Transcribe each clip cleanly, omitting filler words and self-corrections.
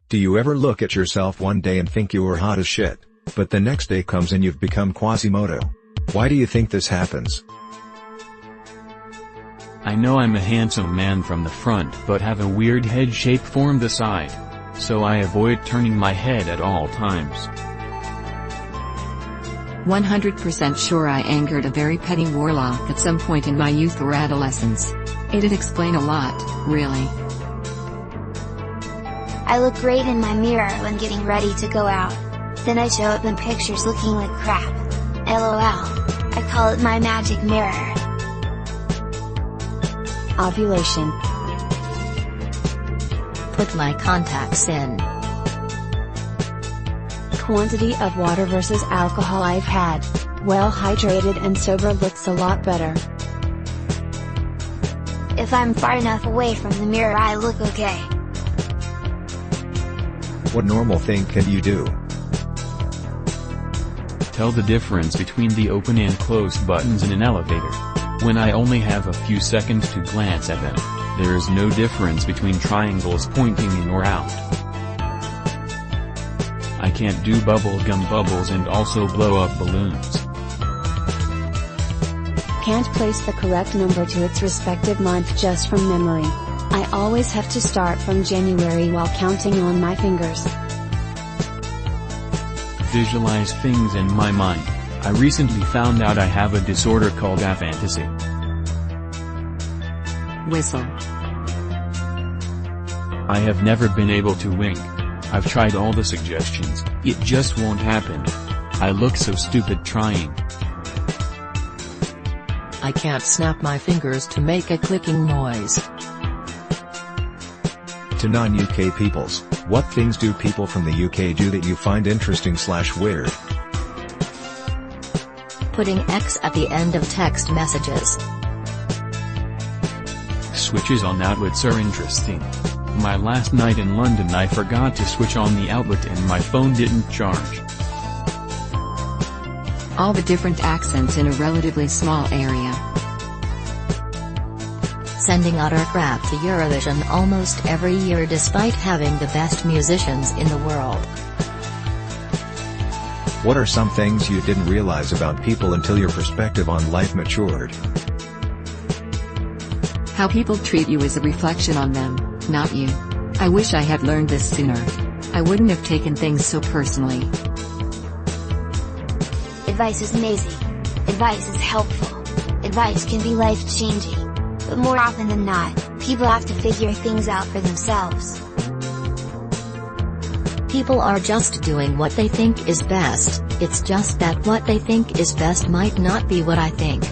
Do you ever look at yourself one day and think you were hot as shit, but the next day comes and you've become Quasimodo? Why do you think this happens? I know I'm a handsome man from the front but have a weird head shape from the side, so I avoid turning my head at all times. 100% sure I angered a very petty warlock at some point in my youth or adolescence. It'd explain a lot, really. I look great in my mirror when getting ready to go out. Then I show up in pictures looking like crap. LOL. I call it my magic mirror. Ovulation. Put my contacts in. Quantity of water versus alcohol I've had. Well hydrated and sober looks a lot better. If I'm far enough away from the mirror I look okay. What normal thing can you do? Tell the difference between the open and closed buttons in an elevator. When I only have a few seconds to glance at them, there is no difference between triangles pointing in or out. I can't do bubblegum bubbles and also blow up balloons. Can't place the correct number to its respective month just from memory. I always have to start from January while counting on my fingers. Visualize things in my mind. I recently found out I have a disorder called aphantasy. Whistle. I have never been able to wink. I've tried all the suggestions, it just won't happen. I look so stupid trying. I can't snap my fingers to make a clicking noise. To non-UK peoples, what things do people from the UK do that you find interesting/weird? Putting X at the end of text messages. Switches on outlets are interesting. My last night in London I forgot to switch on the outlet and my phone didn't charge. All the different accents in a relatively small area. Sending utter crap to Eurovision almost every year despite having the best musicians in the world. What are some things you didn't realize about people until your perspective on life matured? How people treat you is a reflection on them, not you. I wish I had learned this sooner. I wouldn't have taken things so personally. Advice is amazing. Advice is helpful. Advice can be life-changing. But more often than not, people have to figure things out for themselves. People are just doing what they think is best, it's just that what they think is best might not be what I think.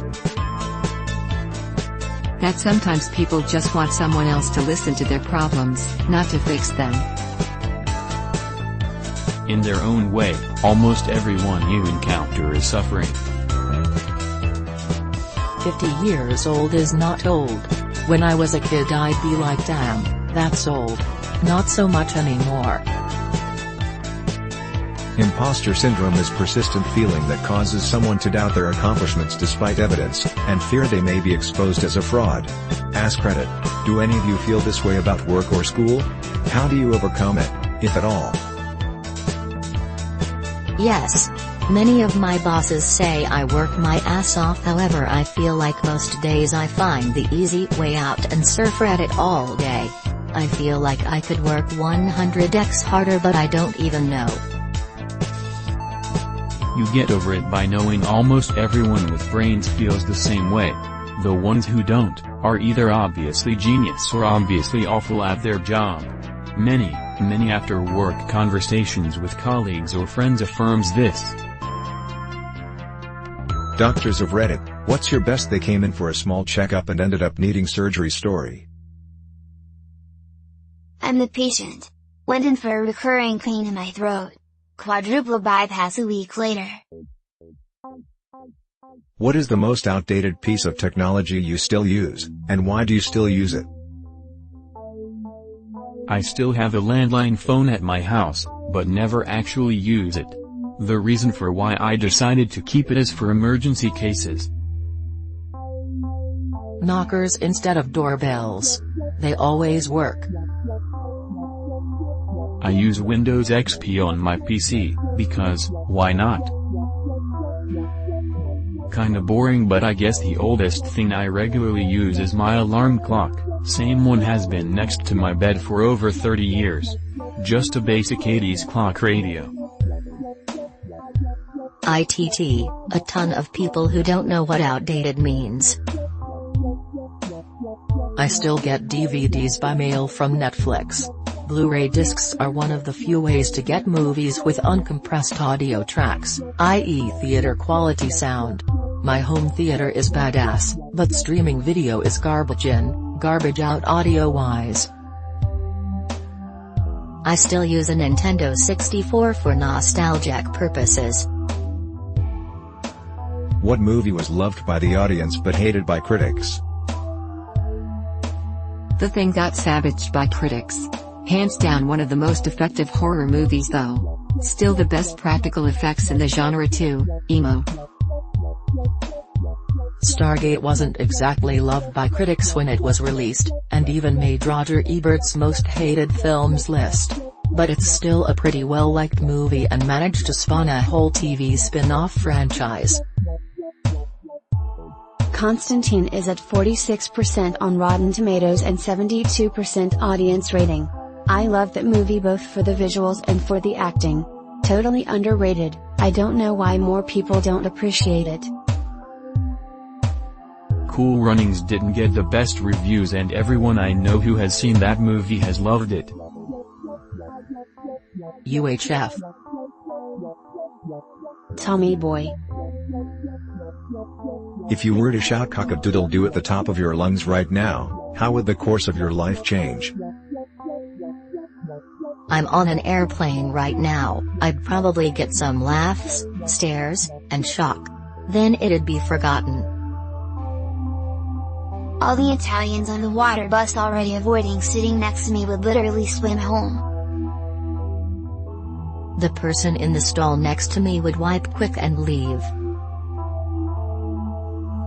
That sometimes people just want someone else to listen to their problems, not to fix them. In their own way, almost everyone you encounter is suffering. 50 years old is not old. When I was a kid I'd be like damn, that's old. Not so much anymore. Impostor syndrome is persistent feeling that causes someone to doubt their accomplishments despite evidence, and fear they may be exposed as a fraud. AskReddit, do any of you feel this way about work or school? How do you overcome it, if at all? Yes. Many of my bosses say I work my ass off, however I feel like most days I find the easy way out and surf Reddit all day. I feel like I could work 100x harder but I don't even know. You get over it by knowing almost everyone with brains feels the same way. The ones who don't, are either obviously genius or obviously awful at their job. Many after work conversations with colleagues or friends affirms this. Doctors of Reddit, what's your best they came in for a small checkup and ended up needing surgery story? I'm the patient. Went in for a recurring pain in my throat. Quadruple bypass a week later. What is the most outdated piece of technology you still use, and why do you still use it? I still have a landline phone at my house, but never actually use it. The reason for why I decided to keep it is for emergency cases. Knockers instead of doorbells. They always work. I use Windows XP on my PC, because, why not? Kinda boring, but I guess the oldest thing I regularly use is my alarm clock. Same one has been next to my bed for over 30 years. Just a basic 80s clock radio. ITT, a ton of people who don't know what outdated means. I still get DVDs by mail from Netflix. Blu-ray discs are one of the few ways to get movies with uncompressed audio tracks, i.e. theater quality sound. My home theater is badass, but streaming video is garbage in, garbage out audio-wise. I still use a Nintendo 64 for nostalgic purposes. What movie was loved by the audience but hated by critics? The Thing got savaged by critics. Hands down one of the most effective horror movies though. Still the best practical effects in the genre too, emo. Stargate wasn't exactly loved by critics when it was released, and even made Roger Ebert's most hated films list. But it's still a pretty well-liked movie and managed to spawn a whole TV spin-off franchise. Constantine is at 46% on Rotten Tomatoes and 72% audience rating. I love that movie both for the visuals and for the acting. Totally underrated. I don't know why more people don't appreciate it. Cool Runnings didn't get the best reviews and everyone I know who has seen that movie has loved it. UHF. Tommy Boy. If you were to shout cock-a-doodle-doo at the top of your lungs right now, how would the course of your life change? I'm on an airplane right now, I'd probably get some laughs, stares, and shock. Then it'd be forgotten. All the Italians on the water bus already avoiding sitting next to me would literally swim home. The person in the stall next to me would wipe quick and leave.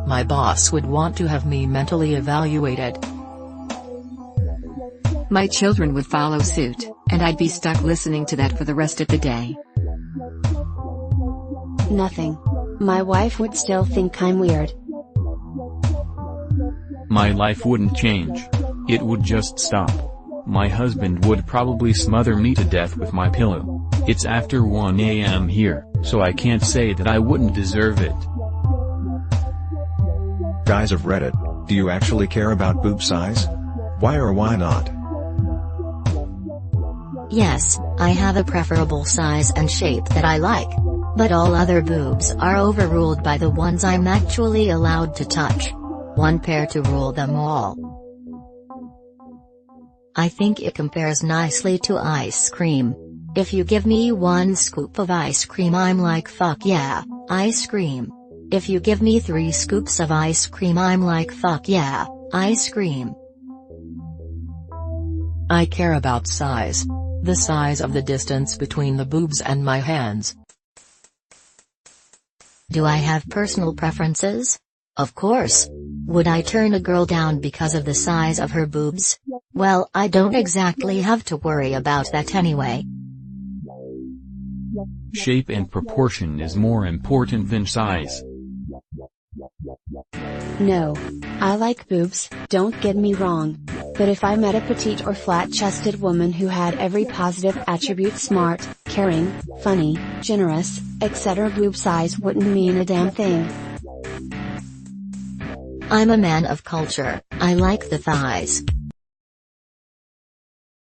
My boss would want to have me mentally evaluated. My children would follow suit, and I'd be stuck listening to that for the rest of the day. Nothing. My wife would still think I'm weird. My life wouldn't change. It would just stop. My husband would probably smother me to death with my pillow. It's after 1 a.m. here, so I can't say that I wouldn't deserve it. Guys of Reddit, do you actually care about boob size? Why or why not? Yes, I have a preferable size and shape that I like. But all other boobs are overruled by the ones I'm actually allowed to touch. One pair to rule them all. I think it compares nicely to ice cream. If you give me 1 scoop of ice cream I'm like fuck yeah, ice cream. If you give me 3 scoops of ice cream I'm like fuck yeah, ice cream. I care about size. The size of the distance between the boobs and my hands. Do I have personal preferences? Of course. Would I turn a girl down because of the size of her boobs? Well, I don't exactly have to worry about that anyway. Shape and proportion is more important than size. No. I like boobs, don't get me wrong. But if I met a petite or flat-chested woman who had every positive attribute smart, caring, funny, generous, etc. boob size wouldn't mean a damn thing. I'm a man of culture, I like the thighs.